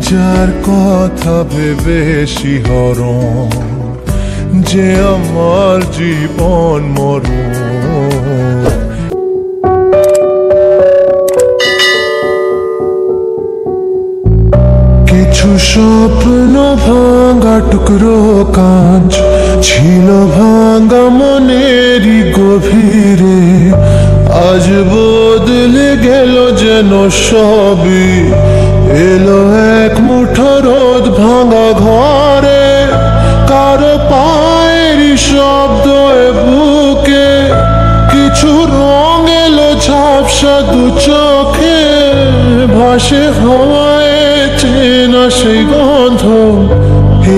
যার কথা ভেবে শিহরণ যে আমার জীবন মরণ। কিছু স্বপ্ন ভাঙা টুকরো কাঁচ ছিল ভাঙা মনেরই গভীরে, আজ বদলে গেল যেন সবই, এলো এক মুঠো রোদ ভাঙা ঘরে, কারো পায়ের শব্দ বুকে, কিছু রং এলো ঝাপসা দু চোখে, ভাসে হাওয়ায় চেনা সেই গন্ধ,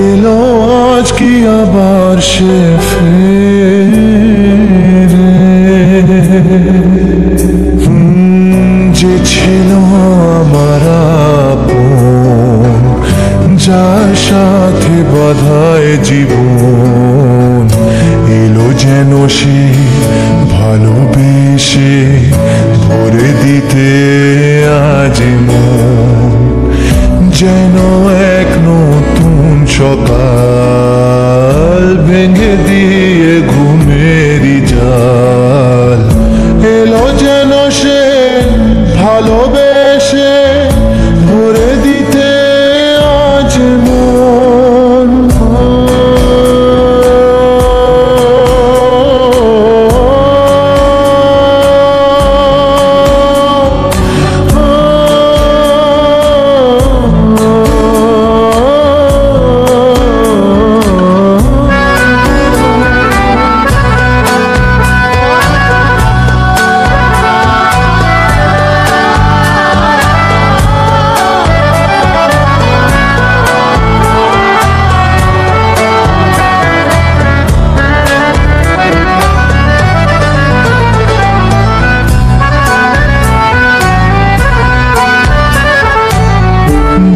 এলো আজ কি আবার সে ফেরে। যে ছিল আমার আপন, যার সাথে বাঁধায় জীবন, এলো যেন সে ভালোবেসে ভরে দিতে আজ মন, যেন এক নতুন সকাল ভেঙে দিয়ে ঘুমেরই জাল, এলো যেন সে ভালোবেসে ভরে দিতে আজ মন।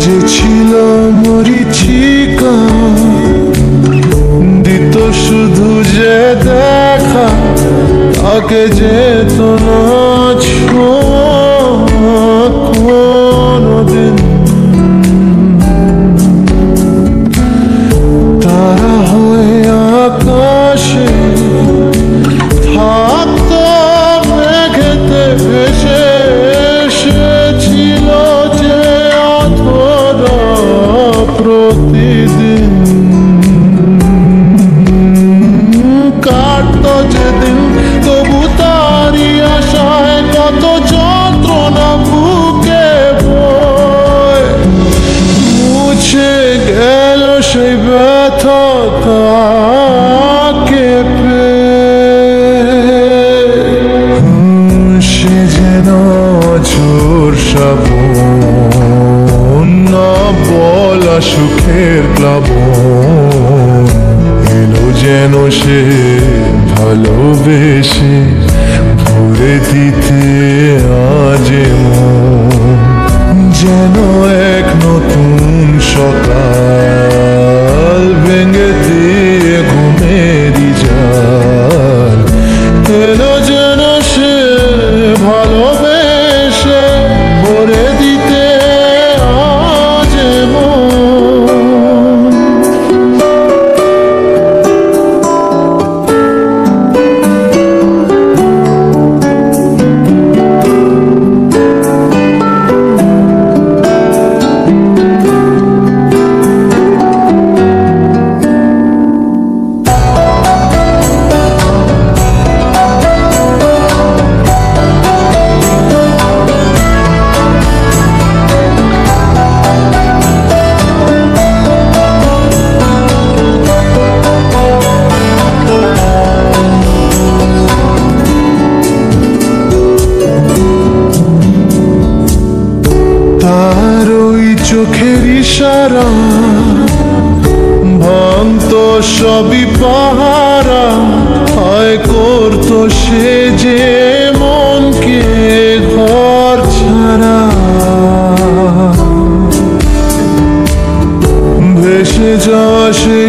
যে ছিল মরিচিকা, দিত শুধু যে দেখা, তাকে যেত না ছোঁয়া কোনোদিন, তারা হয়ে আকাশে থাকতো মেঘেতে ভেসে, এসেছিল যে প্রতিদিন, কাটতো যেদিন তবু তারই আশায় কত যন্ত্রণা বুকে বয়, মুছে গেল সেই ব্যথা তাকে পেয়ে, সে যেন ঝোর শ্রাবণ, না বলা সুখের প্লাবন, এলো যেন সে ভালোবেসে ভরে দিতে আজ মন, যেন এক নতুন সকাল ভেঙে দিয়ে ঘুমেরই জাল, এলো যেন সে ভালোবেসে ভরে দিতে আজ মন। তার ওই চোখের ইশারা ভাঙতো সবই পাহারা, হয় করতো সে যে মনকে ঘর ছাড়া, ভেসে যাওয়া সেই